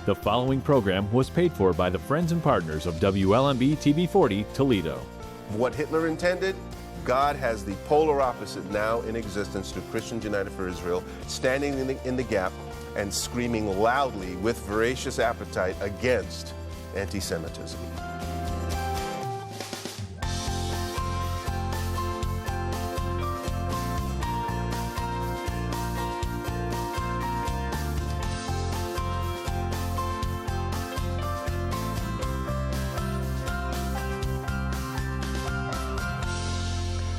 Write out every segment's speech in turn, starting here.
The following program was paid for by the friends and partners of WLMB-TV 40 Toledo. What Hitler intended, God has the polar opposite now in existence through Christians United for Israel, standing in the gap and screaming loudly with voracious appetite against anti-Semitism.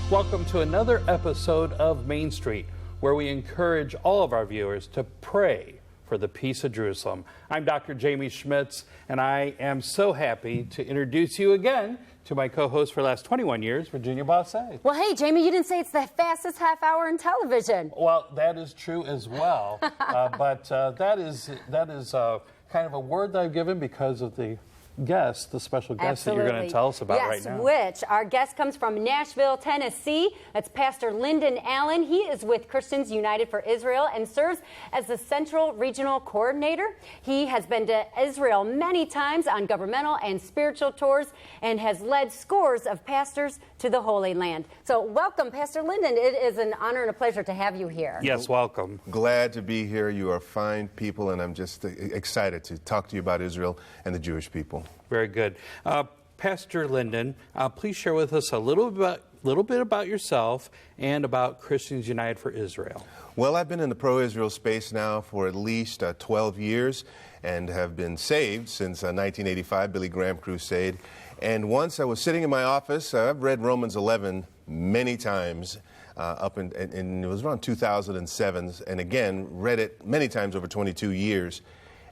Welcome to another episode of Main Street, where we encourage all of our viewers to pray for the peace of Jerusalem. I'm Dr. Jamey Schmitz, and I am so happy to introduce you again to my co-host for the last 21 years, Virginia Bossa. Well, hey, Jamey, you didn't say it's the fastest half hour in television. Well, that is true as well, but that is kind of a word that I've given because of the guest, the special guest that you're going to tell us about right now. Yes, our guest comes from Nashville, Tennessee. That's Pastor Lyndon Allen. He is with Christians United for Israel and serves as the Central Regional Coordinator. He has been to Israel many times on governmental and spiritual tours and has led scores of pastors to the Holy Land. So welcome, Pastor Lyndon. It is an honor and a pleasure to have you here. Yes, welcome. Glad to be here. You are fine people, and I'm just excited to talk to you about Israel and the Jewish people. Very good. Pastor Lyndon, please share with us a little bit about yourself and about Christians United for Israel. Well, I've been in the pro-Israel space now for at least 12 years and have been saved since 1985, Billy Graham Crusade. And once I was sitting in my office, I've read Romans 11 many times, and it was around 2007, and again, read it many times over 22 years.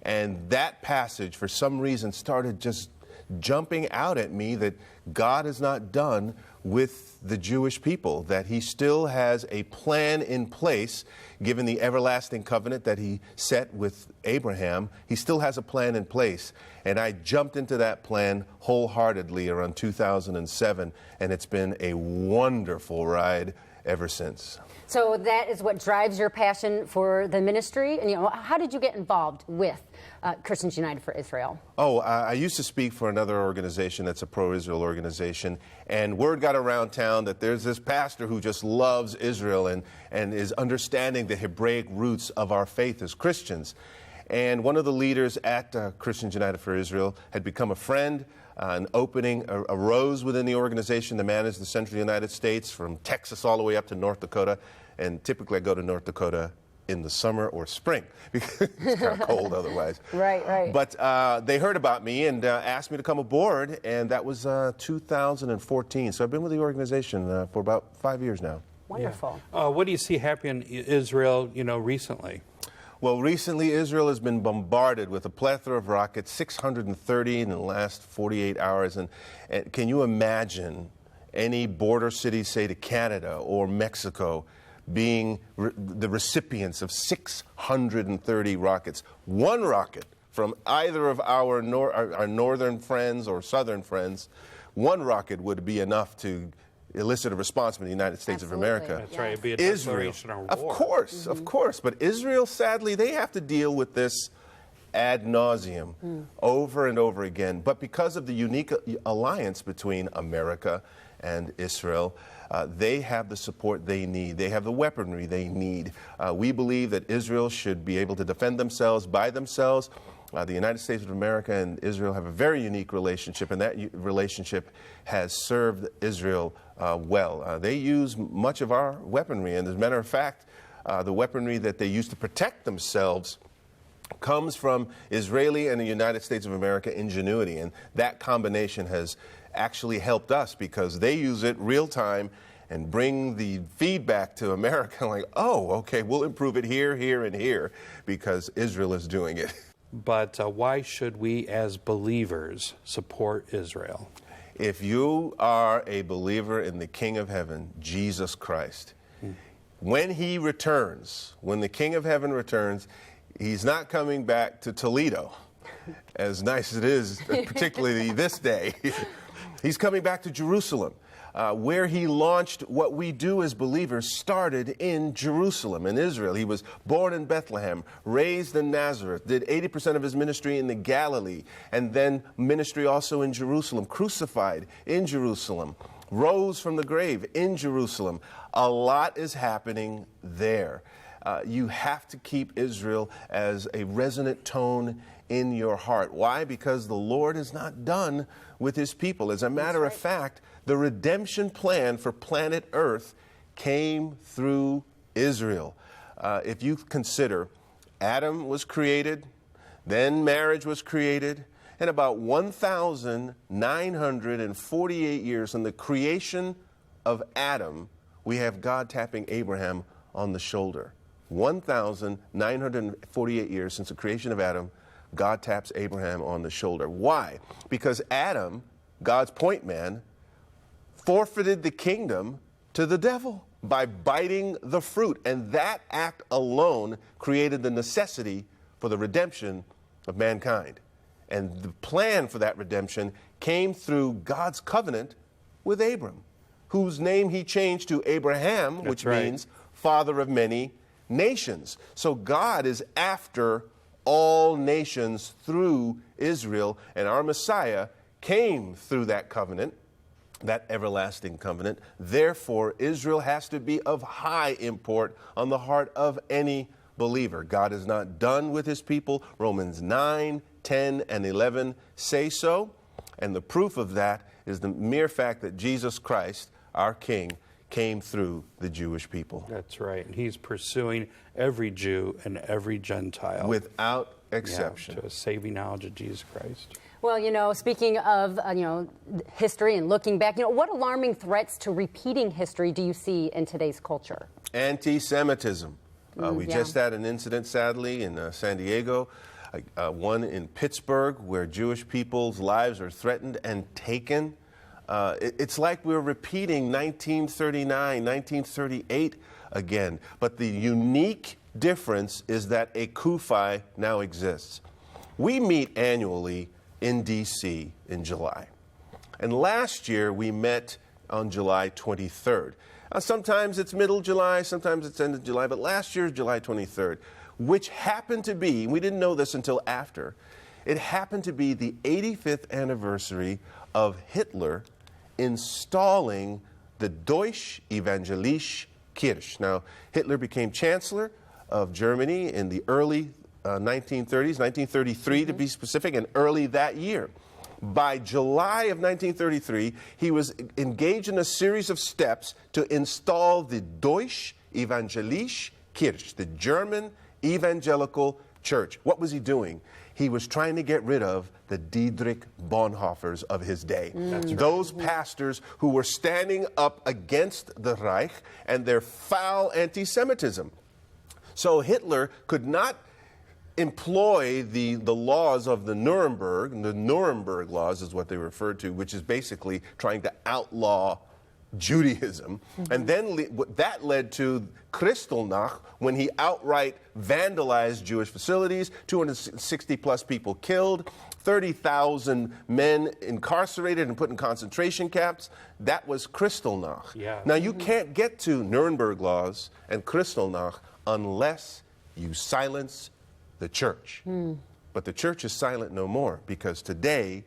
And that passage, for some reason, started just jumping out at me that God is not done with the Jewish people, that he still has a plan in place, given the everlasting covenant that he set with Abraham. He still has a plan in place. And I jumped into that plan wholeheartedly around 2007, and it's been a wonderful ride ever since. So that is what drives your passion for the ministry. And how did you get involved with Christians United for Israel? I used to speak for another organization that's a pro-Israel organization, and word got around town that there's this pastor who just loves Israel and is understanding the Hebraic roots of our faith as Christians. And one of the leaders at Christians United for Israel had become a friend. An opening arose within the organization to manage the central United States from Texas all the way up to North Dakota. And typically I go to North Dakota in the summer or spring because it's kind of cold otherwise. Right. But they heard about me and asked me to come aboard, and that was 2014. So I've been with the organization for about 5 years now. Wonderful. Yeah. What do you see happening in Israel, recently? Well, recently Israel has been bombarded with a plethora of rockets, 630 in the last 48 hours. And can you imagine any border city, say to Canada or Mexico, being the recipients of 630 rockets? One rocket from either of our northern friends or southern friends, one rocket would be enough to elicit a response from the United States of America. That's right. It'd be a Israel, declaration of war. Of course. But Israel, sadly, they have to deal with this ad nauseum over and over again. But because of the unique alliance between America and Israel, they have the support they need. They have the weaponry they need. We believe that Israel should be able to defend themselves by themselves. The United States of America and Israel have a very unique relationship, and that relationship has served Israel well. They use much of our weaponry, and as a matter of fact, the weaponry that they use to protect themselves comes from Israeli and the United States of America ingenuity, and that combination has actually helped us because they use it real time and bring the feedback to America like, oh, okay, we'll improve it here, here, and here because Israel is doing it. But why should we as believers support Israel? If you are a believer in the King of Heaven, Jesus Christ, when he returns, when the King of Heaven returns, he's not coming back to Toledo, as nice as it is, particularly this day. He's coming back to Jerusalem. where he launched what we do as believers started in Jerusalem, in Israel. He was born in Bethlehem, raised in Nazareth, did 80% of his ministry in the Galilee, and then ministry also in Jerusalem, crucified in Jerusalem, rose from the grave in Jerusalem. A lot is happening there. You have to keep Israel as a resonant tone in your heart. Why? Because the Lord is not done with his people. As a matter of fact, the redemption plan for planet Earth came through Israel. If you consider, Adam was created, then marriage was created, and about 1,948 years from the creation of Adam, we have God tapping Abraham on the shoulder. 1,948 years since the creation of Adam, God taps Abraham on the shoulder. Why? Because Adam, God's point man, forfeited the kingdom to the devil by biting the fruit. And that act alone created the necessity for the redemption of mankind. And the plan for that redemption came through God's covenant with Abram, whose name he changed to Abraham, which means father of many nations. So God is after all nations through Israel, and our Messiah came through that covenant, that everlasting covenant. Therefore, Israel has to be of high import on the heart of any believer. God is not done with his people. Romans 9, 10, and 11 say so. And the proof of that is the mere fact that Jesus Christ, our King, came through the Jewish people. That's right. He's pursuing every Jew and every Gentile, without exception, to a saving knowledge of Jesus Christ. Well, speaking of, history and looking back, what alarming threats to repeating history do you see in today's culture? Anti-Semitism. We just had an incident, sadly, in San Diego, one in Pittsburgh, where Jewish people's lives are threatened and taken. It's like we're repeating 1939, 1938 again. But the unique difference is that a kufi now exists. We meet annually in D.C. in July. And last year we met on July 23rd. Sometimes it's middle July, sometimes it's end of July, but last year is July 23rd, which happened to be, we didn't know this until after, it happened to be the 85th anniversary of Hitler installing the Deutsche Evangelische Kirche. Now, Hitler became Chancellor of Germany in the early 1930s, 1933 to be specific, and early that year. By July of 1933, he was engaged in a series of steps to install the Deutsche Evangelische Kirche, the German evangelical church. What was he doing? He was trying to get rid of the Dietrich Bonhoeffers of his day. Those pastors who were standing up against the Reich and their foul anti-Semitism. So Hitler could not employ the laws of the Nuremberg laws is what they referred to, which is basically trying to outlaw Judaism. And then that led to Kristallnacht, when he outright vandalized Jewish facilities, 260 plus people killed, 30,000 men incarcerated and put in concentration camps. That was Kristallnacht. Now, you can't get to Nuremberg laws and Kristallnacht unless you silence the church. But the church is silent no more, because today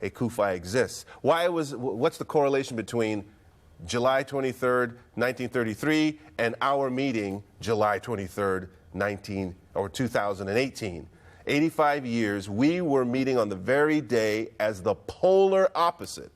a kufi exists. What's the correlation between July 23rd, 1933, and our meeting July 23rd, 2018? 85 years, we were meeting on the very day as the polar opposite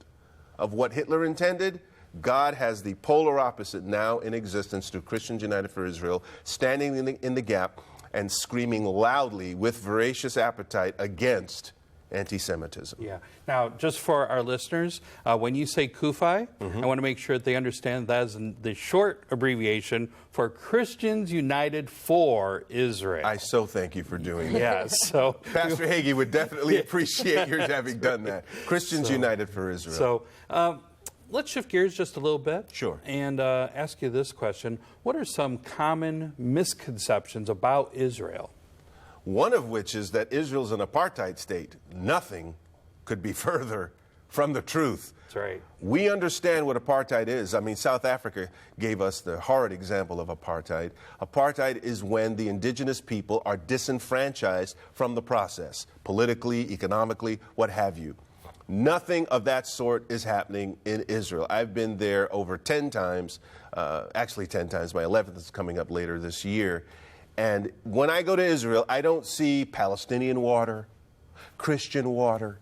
of what Hitler intended. God has the polar opposite now in existence through Christians United for Israel, standing in the gap and screaming loudly with voracious appetite against anti-Semitism. Now, just for our listeners, when you say kufi, I want to make sure that they understand that is the short abbreviation for Christians United for Israel. I so thank you for doing that. Yes. So Pastor Hagee would definitely appreciate your having done that. Christians United for Israel. So let's shift gears just a little bit. Sure. And ask you this question. What are some common misconceptions about Israel? One of which is that Israel's an apartheid state. Nothing could be further from the truth. That's right. We understand what apartheid is. I mean, South Africa gave us the horrid example of apartheid. Apartheid is when the indigenous people are disenfranchised from the process, politically, economically, what have you. Nothing of that sort is happening in Israel. I've been there over 10 times, actually 10 times. My 11th is coming up later this year. And when I go to Israel, I don't see Palestinian water, Christian water,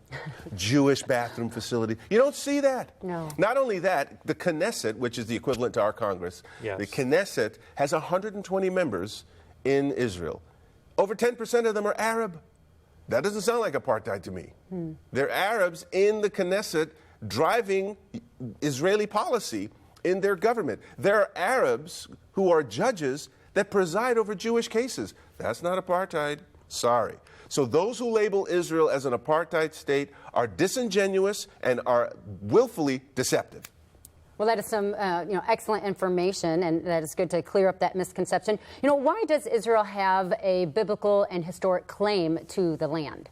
Jewish bathroom facility. You don't see that. No. Not only that, the Knesset, which is the equivalent to our Congress, Yes. the Knesset has 120 members in Israel. Over 10% of them are Arab. That doesn't sound like apartheid to me. They're Arabs in the Knesset driving Israeli policy in their government. There are Arabs who are judges that preside over Jewish cases. That's not apartheid. Sorry. So those who label Israel as an apartheid state are disingenuous and are willfully deceptive. Well, that is some excellent information, and that is good to clear up that misconception. Why does Israel have a biblical and historic claim to the land?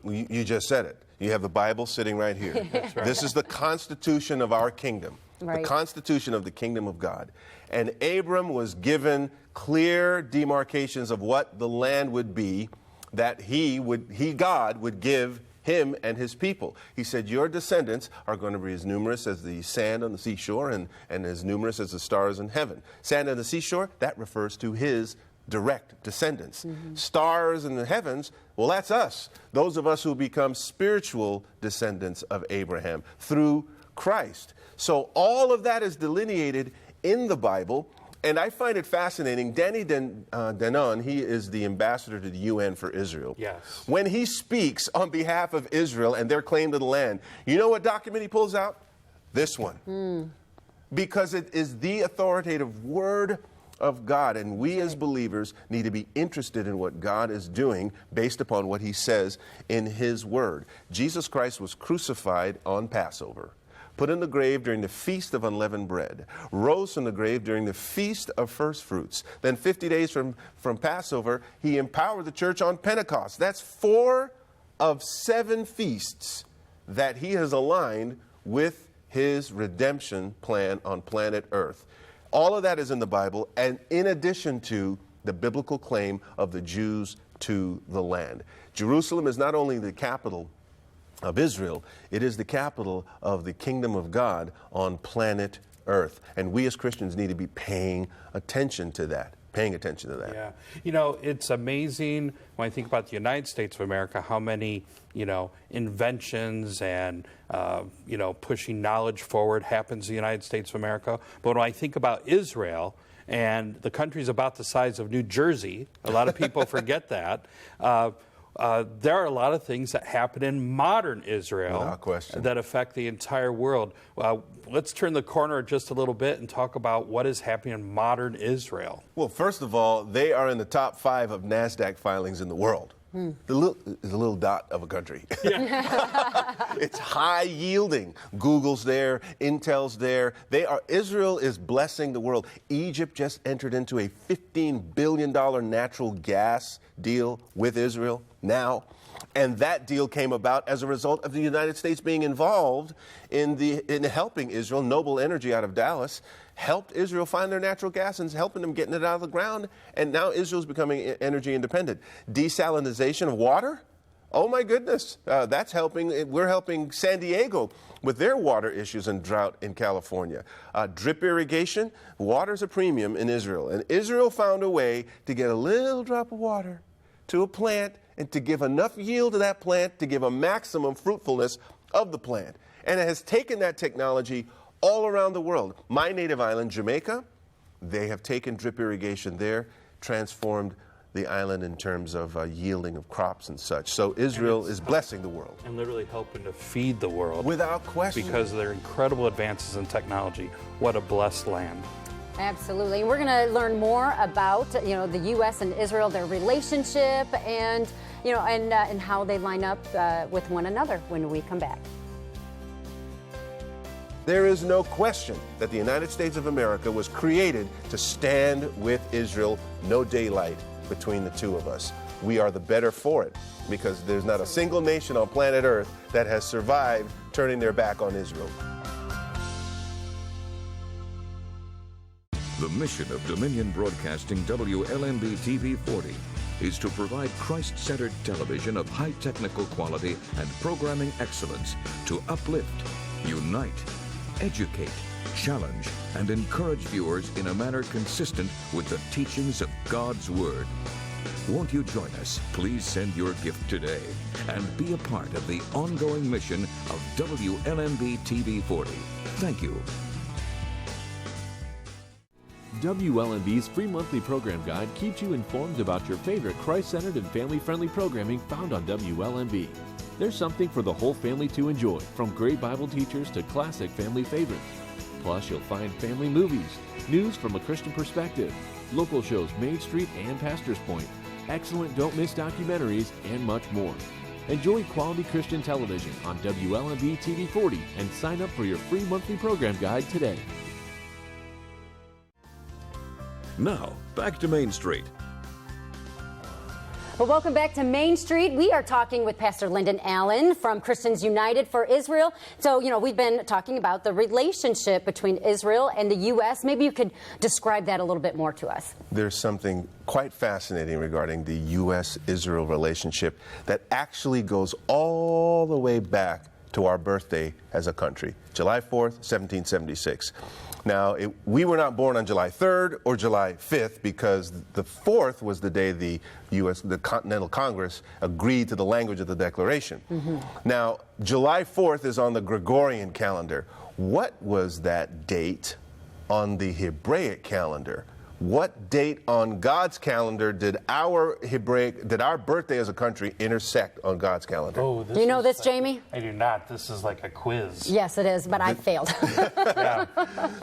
You just said it. You have the Bible sitting right here. That's right. This is the Constitution of our kingdom, right. The Constitution of the kingdom of God. And Abram was given clear demarcations of what the land would be that God would give him and his people. He said, your descendants are going to be as numerous as the sand on the seashore and as numerous as the stars in heaven. Sand on the seashore, that refers to his direct descendants. Stars in the heavens, well, that's us. Those of us who become spiritual descendants of Abraham through Christ. So all of that is delineated in the Bible. And I find it fascinating. Danny Danon, he is the ambassador to the UN for Israel. Yes. When he speaks on behalf of Israel and their claim to the land, you know what document he pulls out? This one. Because it is the authoritative word of God, and we as believers need to be interested in what God is doing based upon what he says in his word. Jesus Christ was crucified on Passover, put in the grave during the Feast of Unleavened Bread, rose from the grave during the Feast of First Fruits. Then 50 days from Passover, he empowered the church on Pentecost. That's 4 of 7 feasts that he has aligned with his redemption plan on planet Earth. All of that is in the Bible, and in addition to the biblical claim of the Jews to the land. Jerusalem is not only the capital of Israel, it is the capital of the kingdom of God on planet Earth. And we as Christians need to be paying attention to that. Yeah. It's amazing when I think about the United States of America, how many, inventions and, pushing knowledge forward happens in the United States of America. But when I think about Israel, and the country's about the size of New Jersey, a lot of people forget that. There are a lot of things that happen in modern Israel that affect the entire world. Let's turn the corner just a little bit and talk about what is happening in modern Israel. Well, first of all, they are in the top 5 of NASDAQ filings in the world. It's a little dot of a country. It's high yielding. Google's there, Intel's there. Israel is blessing the world. Egypt just entered into a $15 billion natural gas deal with Israel now. And that deal came about as a result of the United States being involved in helping Israel. Noble Energy out of Dallas helped Israel find their natural gas and helping them getting it out of the ground. And now Israel's becoming energy independent. Desalinization of water? Oh my goodness, that's helping. We're helping San Diego with their water issues and drought in California. Drip irrigation, water's a premium in Israel. And Israel found a way to get a little drop of water to a plant and to give enough yield to that plant to give a maximum fruitfulness of the plant. And it has taken that technology all around the world. My native island, Jamaica, they have taken drip irrigation there, transformed the island in terms of yielding of crops and such. So Israel is blessing the world. And literally helping to feed the world. Without question. Because of their incredible advances in technology. What a blessed land. Absolutely. We're going to learn more about, the U.S. and Israel, their relationship, and, and how they line up with one another when we come back. There is no question that the United States of America was created to stand with Israel. No daylight between the two of us. we are the better for it, because there's not a single nation on planet Earth that has survived turning their back on Israel. The mission of Dominion Broadcasting WLMB-TV 40 is to provide Christ-centered television of high technical quality and programming excellence to uplift, unite, educate, challenge, and encourage viewers in a manner consistent with the teachings of God's Word. Won't you join us? Please send your gift today and be a part of the ongoing mission of WLMB-TV 40. Thank you. WLMB's free monthly program guide keeps you informed about your favorite Christ-centered and family-friendly programming found on WLMB. There's something for the whole family to enjoy, from great Bible teachers to classic family favorites. Plus, you'll find family movies, news from a Christian perspective, local shows Main Street and Pastor's Point, excellent don't-miss documentaries, and much more. Enjoy quality Christian television on WLMB-TV 40 and sign up for your free monthly program guide today. Now, back to Main Street. Well, welcome back to Main Street. We are talking with Pastor Lyndon Allen from Christians United for Israel. So, we've been talking about the relationship between Israel and the U.S. Maybe you could describe that a little bit more to us. There's something quite fascinating regarding the U.S.-Israel relationship that actually goes all the way back to our birthday as a country, July 4th, 1776. Now, we were not born on July 3rd or July 5th, because the 4th was the day the Continental Congress agreed to the language of the Declaration. Now, July 4th is on the Gregorian calendar. What was that date on the Hebraic calendar? What date on God's calendar did our birthday as a country intersect on God's calendar? Oh, Do you know this, Jamey? I do not. This is like a quiz. Yes, it is, but I failed. Yeah.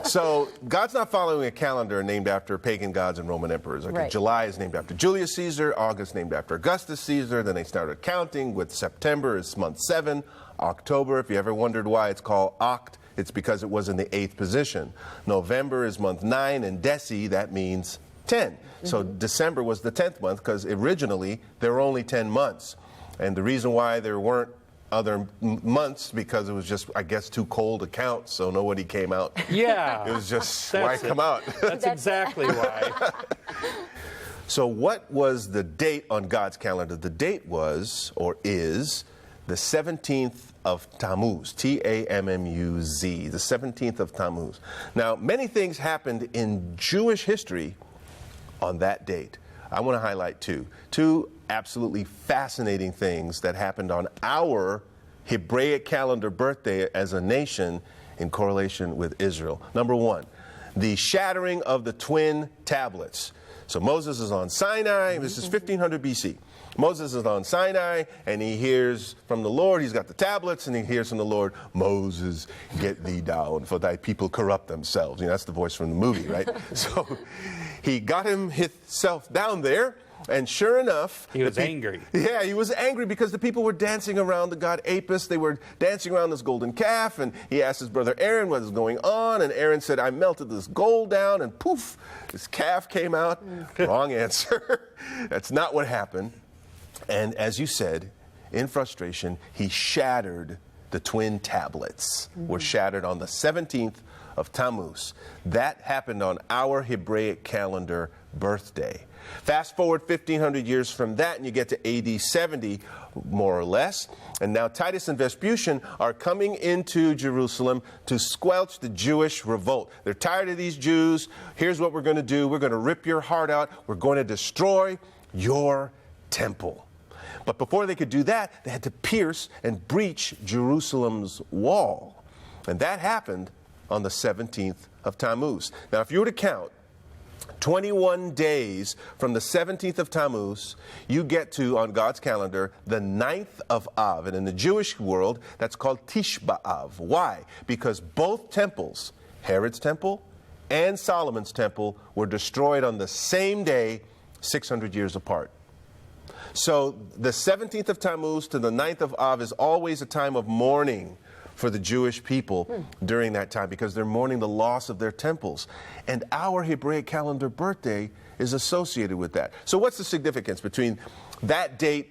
So God's not following a calendar named after pagan gods and Roman emperors. Okay, Right. July is named after Julius Caesar, August named after Augustus Caesar, then they started counting with September is month 7, October, if you ever wondered why it's called Oct, it's because it was in the 8th position. November is month 9, and Deci, that means 10. So December was the 10th month, because originally there were only 10 months. And the reason why there weren't other months, because it was just, I guess, too cold to count, so nobody came out. Yeah. It was just, That's why it. come out? That's exactly why. So what was the date on God's calendar? The date was, or is, the 17th of Tammuz, T-A-M-M-U-Z, the 17th of Tammuz. Now, many things happened in Jewish history on that date. I want to highlight two absolutely fascinating things that happened on our Hebraic calendar birthday as a nation in correlation with Israel. Number one, the shattering of the twin tablets. So Moses is on Sinai. This is 1500 BC. Moses is on Sinai, and he hears from the Lord. He's got the tablets, and he hears from the Lord, Moses, get thee down, for thy people corrupt themselves. That's the voice from the movie, right? So he got himself down there, and sure enough... He was angry. Yeah, he was angry because the people were dancing around the god Apis. They were dancing around this golden calf, and he asked his brother Aaron what was going on, and Aaron said, I melted this gold down, and poof, this calf came out. Wrong answer. That's not what happened. And as you said, in frustration, he shattered the twin tablets, were shattered on the 17th of Tammuz. That happened on our Hebraic calendar birthday. Fast forward 1,500 years from that, and you get to AD 70, more or less. And now Titus and Vespucian are coming into Jerusalem to squelch the Jewish revolt. They're tired of these Jews. Here's what we're going to do. We're going to rip your heart out. We're going to destroy your temple. But before they could do that, they had to pierce and breach Jerusalem's wall. And that happened on the 17th of Tammuz. Now, if you were to count 21 days from the 17th of Tammuz, you get to, on God's calendar, the 9th of Av. And in the Jewish world, that's called Tish B'Av. Why? Because both temples, Herod's temple and Solomon's temple, were destroyed on the same day, 600 years apart. So the 17th of Tammuz to the 9th of Av is always a time of mourning for the Jewish people during that time, because they're mourning the loss of their temples. And our Hebraic calendar birthday is associated with that. So what's the significance between that date,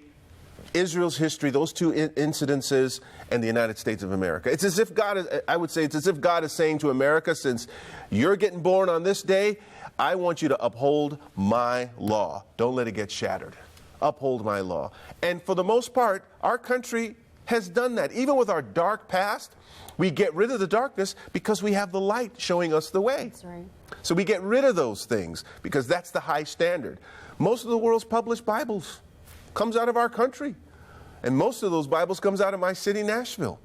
Israel's history, those two incidences, and the United States of America. It's as if God is, I would say, it's as if God is saying to America, since you're getting born on this day, I want you to uphold my law. Don't let it get shattered. Uphold my law. And for the most part, our country has done that. Even with our dark past, we get rid of the darkness because we have the light showing us the way. That's right. So we get rid of those things because that's the high standard. Most of the world's published Bibles comes out of our country. And most of those Bibles comes out of my city, Nashville.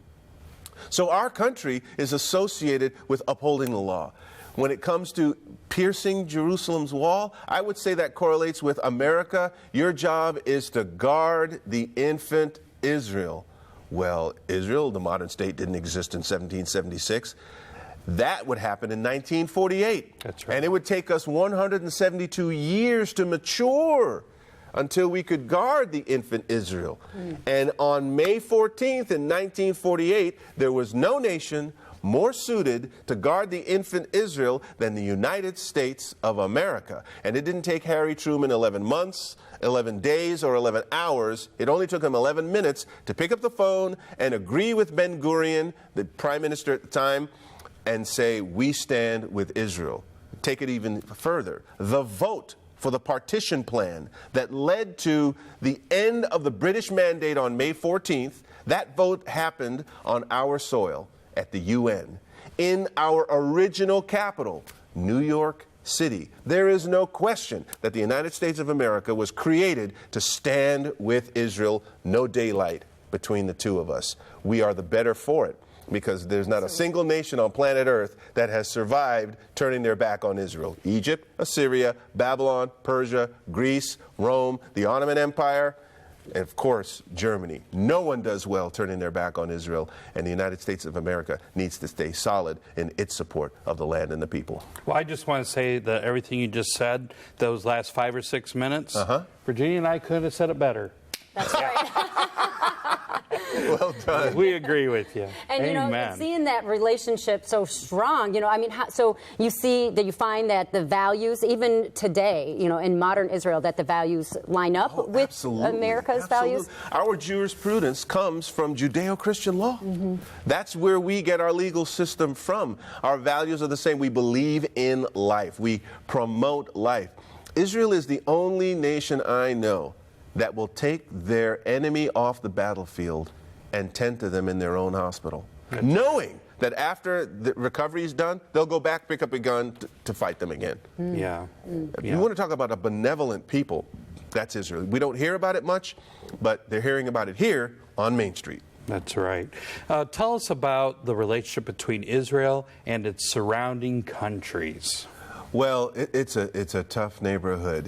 So our country is associated with upholding the law. When it comes to piercing Jerusalem's wall, I would say that correlates with America. Your job is to guard the infant Israel. Well, Israel, the modern state, didn't exist in 1776. That would happen in 1948. That's right. And it would take us 172 years to mature until we could guard the infant Israel. And on May 14th in 1948, there was no nation more suited to guard the infant Israel than the United States of America. And it didn't take Harry Truman 11 months, 11 days, or 11 hours. It only took him 11 minutes to pick up the phone and agree with Ben-Gurion, the prime minister at the time, and say, we stand with Israel. Take it even further. The vote for the partition plan that led to the end of the British mandate on May 14th, that vote happened on our soil at the UN, in our original capital, New York City. There is no question that the United States of America was created to stand with Israel. No daylight between the two of us. We are the better for it, because there's not a single nation on planet Earth that has survived turning their back on Israel. Egypt, Assyria, Babylon, Persia, Greece, Rome, the Ottoman Empire, and of course, Germany. No one does well turning their back on Israel, and the United States of America needs to stay solid in its support of the land and the people. Well, I just want to say that everything you just said, those last 5 or 6 minutes, Virginia and I couldn't have said it better. That's right. Well done. We agree with you. And Amen. seeing that relationship so strong, so you see that you find that the values, even today, in modern Israel, that the values line up with America's values. Our jurisprudence comes from Judeo-Christian law. That's where we get our legal system from. Our values are the same. We believe in life. We promote life. Israel is the only nation I know that will take their enemy off the battlefield and tend to them in their own hospital, knowing that after the recovery is done, they'll go back, pick up a gun to fight them again. Yeah. You want to talk about a benevolent people, that's Israel. We don't hear about it much, but they're hearing about it here on Main Street. That's right. Tell us about the relationship between Israel and its surrounding countries. Well, it's a tough neighborhood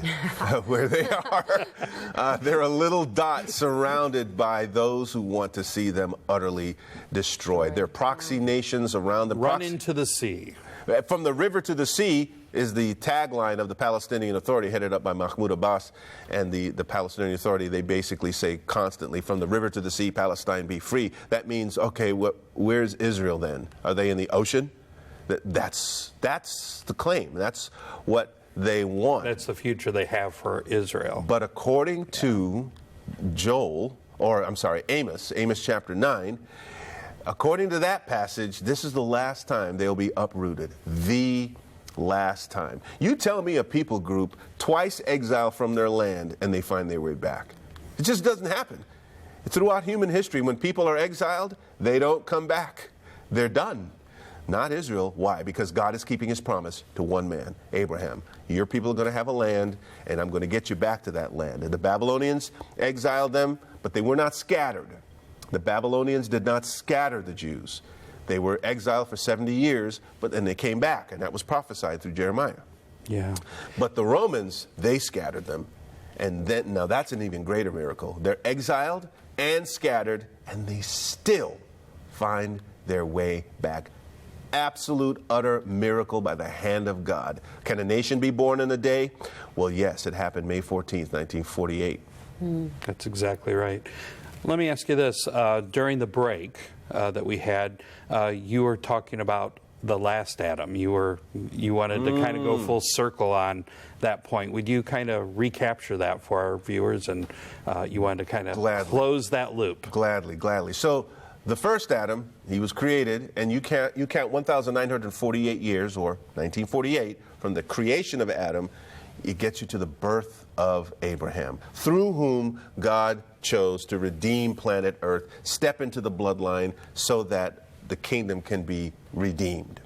where they are. They're a little dot surrounded by those who want to see them utterly destroyed. They're proxy nations around the Run into the sea. From the river to the sea is the tagline of the Palestinian Authority, headed up by Mahmoud Abbas. And the Palestinian Authority, they basically say constantly, from the river to the sea, Palestine be free. That means, okay, where's Israel then? Are they in the ocean? That's the claim. That's what they want. That's the future they have for Israel. But according to Amos chapter 9, according to that passage, this is the last time they'll be uprooted. The last time. You tell me a people group twice exiled from their land and they find their way back. It just doesn't happen. Throughout human history, when people are exiled, they don't come back. They're done. Not Israel. Why? Because God is keeping his promise to one man, Abraham. Your people are going to have a land, and I'm going to get you back to that land. And the Babylonians exiled them, but they were not scattered. The Babylonians did not scatter the Jews. They were exiled for 70 years, but then they came back, and that was prophesied through Jeremiah. Yeah. But the Romans, they scattered them. And then, now that's an even greater miracle. They're exiled and scattered, and they still find their way back. Absolute, utter miracle by the hand of God. Can a nation be born in a day? Well, yes, it happened May 14th, 1948. That's exactly right. Let me ask you this. During the break that we had, you were talking about the last Adam. You wanted to kind of go full circle on that point. Would you kind of recapture that for our viewers, and you wanted to kind of close that loop? Gladly. So the first Adam, he was created, and you count 1,948 years, or 1948, from the creation of Adam. It gets you to the birth of Abraham, through whom God chose to redeem planet Earth, step into the bloodline so that the kingdom can be redeemed.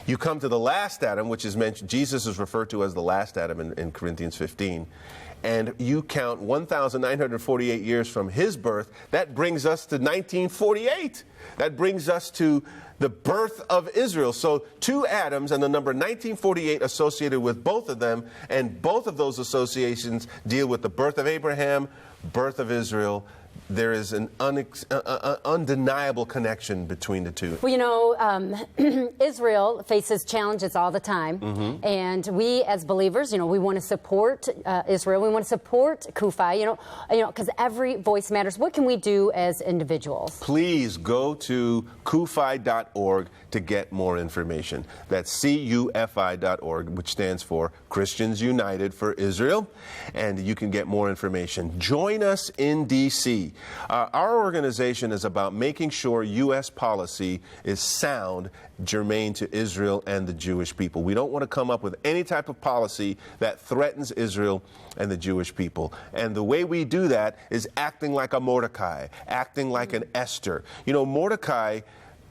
You come to the last Adam, which is mentioned, Jesus is referred to as the last Adam in Corinthians 15, and you count 1,948 years from his birth. That brings us to 1948. That brings us to the birth of Israel. So 2 Adams and the number 1948 associated with both of them, and both of those associations deal with the birth of Abraham, birth of Israel. There is an undeniable connection between the two. Well, you know, Israel faces challenges all the time, and we as believers, you know, we want to support Israel. We want to support CUFI, because every voice matters. What can we do as individuals? Please go to CUFI.org to get more information. That's CUFI.org, which stands for Christians United for Israel, and you can get more information. Join us in D.C. Our organization is about making sure U.S. policy is sound, germane to Israel and the Jewish people. We don't want to come up with any type of policy that threatens Israel and the Jewish people. And the way we do that is acting like a Mordecai, acting like an Esther. You know, Mordecai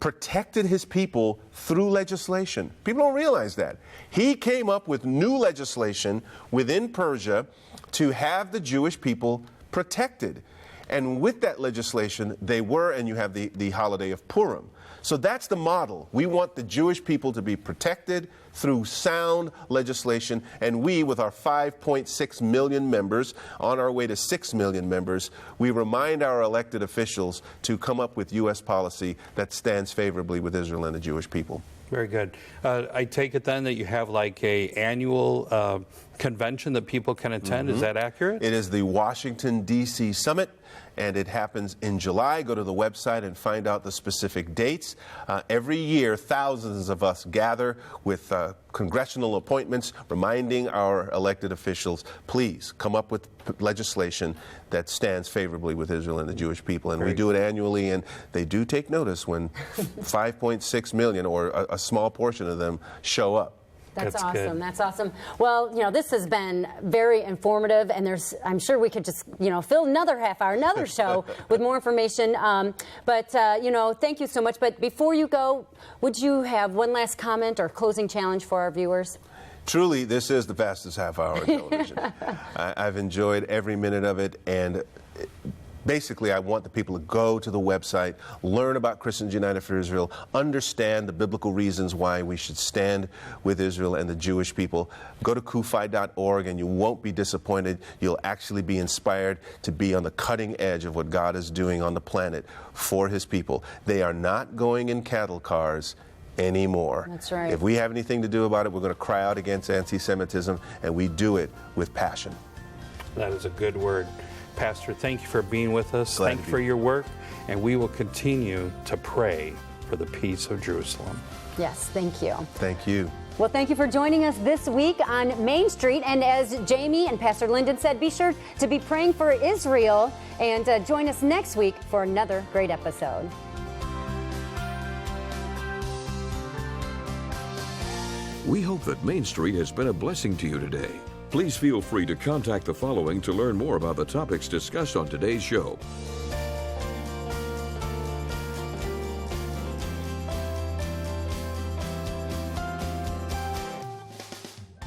protected his people through legislation. People don't realize that. He came up with new legislation within Persia to have the Jewish people protected. And with that legislation, and you have the holiday of Purim. So that's the model. We want the Jewish people to be protected through sound legislation, and we, with our 5.6 million members, on our way to 6 million members, we remind our elected officials to come up with U.S. policy that stands favorably with Israel and the Jewish people. Very good. I take it then that you have like a annual convention that people can attend. Is that accurate? It is the Washington, D.C. Summit, and it happens in July. Go to the website and find out the specific dates. Every year, thousands of us gather with congressional appointments, reminding our elected officials, please come up with legislation that stands favorably with Israel and the Jewish people. And we do it annually, and they do take notice when 5.6 million, or a small portion of them, show up. That's awesome. Good. That's awesome. Well, you know, this has been very informative, and I'm sure we could just, fill another half hour, another show with more information. But thank you so much. But before you go, would you have one last comment or closing challenge for our viewers? Truly, this is the fastest half hour on television. I've enjoyed every minute of it, and basically, I want the people to go to the website, learn about Christians United for Israel, understand the biblical reasons why we should stand with Israel and the Jewish people. Go to CUFI.org, and you won't be disappointed. You'll actually be inspired to be on the cutting edge of what God is doing on the planet for his people. They are not going in cattle cars anymore. That's right. If we have anything to do about it, we're going to cry out against anti-Semitism, and we do it with passion. That is a good word. Pastor, thank you for being with us. Thank you for your work, and we will continue to pray for the peace of Jerusalem. Yes, thank you. Thank you. Well, thank you for joining us this week on Main Street. And as Jamey and Pastor Lyndon said, be sure to be praying for Israel, and join us next week for another great episode. We hope that Main Street has been a blessing to you today. Please feel free to contact the following to learn more about the topics discussed on today's show.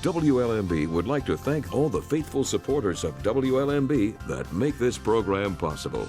WLMB would like to thank all the faithful supporters of WLMB that make this program possible.